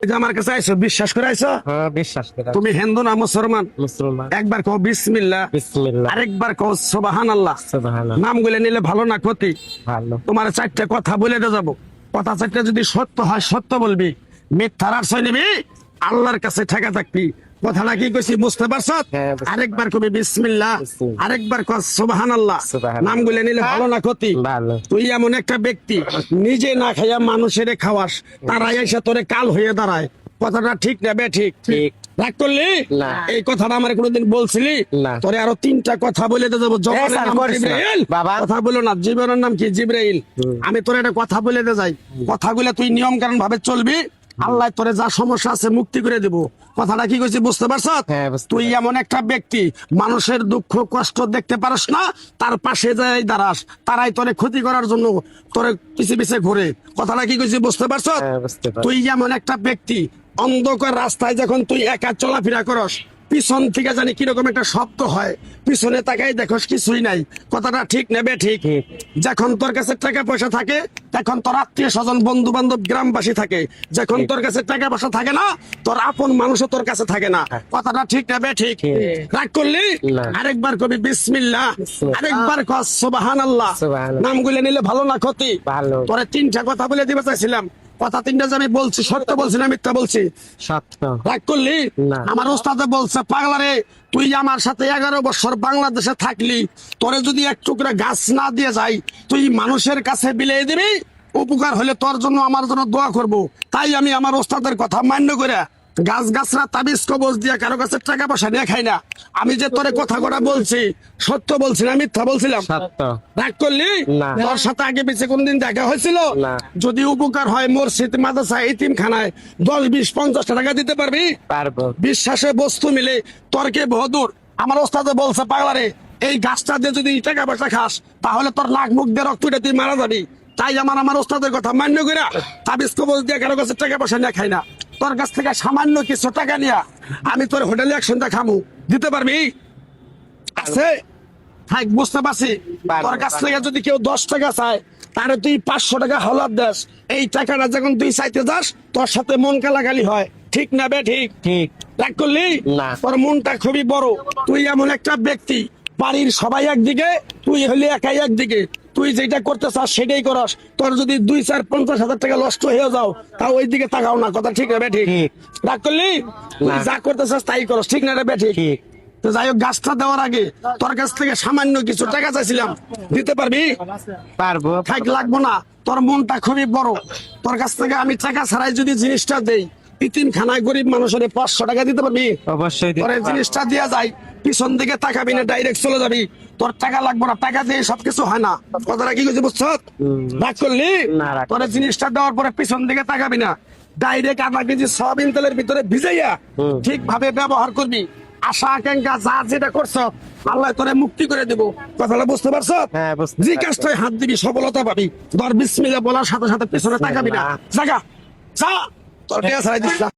আমার কাছে আইসো, বিশ্বাস করে আইসো? বিশ্বাস করে। তুমি হিন্দু না মুসলমান? মুসলমান। একবার কও বিসমিল্লাহ, বিসমিল্লাহ। আরেকবার কও সুবহানাল্লাহ। সুবহানাল্লাহ। নাম গুলে নিলে ভালো না ক্ষতি? ভালো। তোমার চারটা কথা বলে দিয়ে যাবো। কথা চারটা যদি সত্য হয় সত্য বলবি, মিথ্যার আশ্রয় নিবি, আল্লাহর কাছে ঠেকা থাকবি। কথাটা কি কইছি বুঝতে পারছ? হ্যাঁ, বুঝতে আরেকবার কবি বিসমিল্লাহ, বিসমিল্লাহ। আরেকবার কও সুবহানাল্লাহ। সুবহানাল্লাহ। নাম গুলে নিলে ভালো না ক্ষতি? ভালো। তুই এমন একটা ব্যক্তি, নিজে না খাইয়া মানুষের খাওয়াস, তারাই এসে তোরে কাল হয়ে দাঁড়ায়। কথাটা ঠিক না বে ঠিক? ঠিক। রাগ করলি? না। এই কথাটা আমার কোনোদিন বলছিলি? না। তোরে আরো তিনটা কথা বলে দিয়ে যাবো। জবানের স্যার, নাম করিস না। জিবরাইল। বাবা। কথা বলো না, জীবনের নাম কি? জিবরাইল। আমি তোর একটা কথা বলে দিয়ে যাই, কথাগুলো তুই নিয়ম কানুন ভাবে চলবি, আল্লাহ তোরে যা সমস্যা আছে মুক্তি করে দিব। কথাটা কি কইছি বুঝতে পারছ? হ্যাঁ, বুঝতে তুই এমন একটা ব্যক্তি, মানুষের দুঃখ কষ্ট দেখতে পারস না, তার পাশে যাই দাঁড়াস, তারাই তোরে ক্ষতি করার জন্য তোরে পিছে পিছে ঘুরে। কথাটা কি কইছি বুঝতে পারছ? হ্যাঁ, বুঝতে পারছি। তুই এমন একটা ব্যক্তি, অন্ধকার রাস্তায় যখন তুই একা চলাফেরা করস, পিছন থেকে জানি কিরকম একটা শব্দ হয়, পিছনে তাকাই দেখোস কিছুই নাই। কথাটা ঠিক নেবে ঠিক? ঠিক। যখন তোর কাছে টাকা পয়সা থাকে, তখন তোর আত্মীয় স্বজন বন্ধু বান্ধব গ্রামবাসী থাকে। যখন তোর কাছে টাকা পয়সা থাকে না, তোর আপন মানুষও তোর কাছে থাকে না। কথাটা ঠিক নেবে ঠিক? ঠিক। রাগ করলি? না। আরেকবার কবি বিসমিল্লাহ, বিসমিল্লাহ। আরেকবার কস সুবহানাল্লাহ। সুবহানাল্লাহ। নাম গুলে নিলে ভালো না ক্ষতি? ভালো। তোরে তিনটা কথা বলে দিতে চাইছিলাম, কথা তিনটা যে আমি বলছি, সত্য বলছি না মিথ্যা বলছি? সত্য। রাগ করলি? না। আমার ওস্তাদে বলছে, পাগলারে তুই আমার সাথে 11 বছর বাংলাদেশে থাকলি, তোরে যদি এক টুকরা গাছ না দিয়ে যাই, তুই মানুষের কাছে বিলিয়ে দিবি, উপকার হলে তোর জন্য আমার জন্য দোয়া করব। তাই আমি আমার ওস্তাদের কথা মান্য করে গাছ গাছরা তাবিজ কবজ দিয়ে কারো কাছে টাকা পয়সা নিয়ে খাই না। আমি যে তোরে কথা কটা বলছি, সত্য বলছি না মিথ্যা বলছিলাম? সত্য। রাগ করলি? না। তোর সাথে আগে পিছে কোনদিন দেখা হয়েছিল? না। যদি উপকার হয় মসজিদ মাদ্রাসা এতিমখানায় 10 20 50 টাকা দিতে পারবি? পারবো। বিশ্বাসে বস্তু মিলে তর্কে বহুদূর। আমার ওস্তাদে বলছে, পাগলারে এই গাছটা দিয়ে যদি টাকা পয়সা খাস, তাহলে তোর লাখ মুখ দিয়ে রক্ত উঠে তুই মারা যাবি। তাই আমার ওস্তাদের কথা মান্য করে তাবিজ কবজ দিয়ে কারো কাছে টাকা পয়সা নিয়ে খাই না। তোর কাছ থেকে সামান্য কিছু টাকা নিয়া আমি তোর হোটেলে একসঙ্গে খামু, দিতে পারবি? আছে? থাক, বুঝতে পারছি। পারবো। তোর কাছ থেকে যদি কেউ 10 টাকা চায়, তাহলে তুই 500 টাকা হাওলাত দাস। এই টাকাটা যখন তুই চাইতে যাস, তোর সাথে মন কালাকালি হয়। ঠিক না বে ঠিক? ঠিক। রাগ করলি? না। তোর মনটা খুবই বড়। তুই এমন একটা ব্যক্তি, বাড়ির সবাই একদিকে, তুই হলি একাই একদিকে। তুই যেটা করতে চাস সেটাই করস। তোর যদি 2 4 50 হাজার টাকা নষ্ট হয়ে যাও, তাও ওই দিকে তাকাও না। কথা ঠিক না বে ঠিক? ঠিক। রাগ করলি? তুই না। যা করতে চাস তাই করস। ঠিক না রে বে ঠিক? ঠিক। তো যাই হোক, গাছটা দেওয়ার আগে তোর কাছ থেকে সামান্য কিছু টাকা চাইছিলাম, দিতে পারবি? পারবো। থাক, লাগবো না। তোর মনটা খুবই বড়। তোর কাছ থেকে আমি টাকা ছাড়াই যদি জিনিসটা দেই, এতিমখানায় গরিব মানুষের 500 টাকা দিতে পারবি? অবশ্যই দিতে তোর এই পারবো। জিনিসটা দিয়া যায়, পিছন দিকে তাকাবি না, ডাইরেক্ট চলে যাবি। তোর টাকা লাগবো না, টাকা দিয়ে সবকিছু হয় না। কথাটা কি করছি বুঝছ? রাগ করলি? না, রাগ তোর এই জিনিসটা দেওয়ার পরে পিছন দিকে তাকাবি না, ডাইরেক্ট আধা কেজি সয়াবিন তেলের ভিতরে ভিজাইয়া ঠিকভাবে ব্যবহার করবি। আশা আকাঙ্ক্ষা যা যেটা করছ, আল্লাহ তোরে মুক্তি করে দেবো। কথাটা বুঝতে পারছ? হ্যাঁ, বুঝতে যে পারছি। কাজটায় হাত দিবি সফলতা পাবি। ধর বিসমিল্লাহ বলার সাথে সাথে পিছনে তাকাবি না। জাগা যা, তোর টেয়া ছাড়াই দিস না।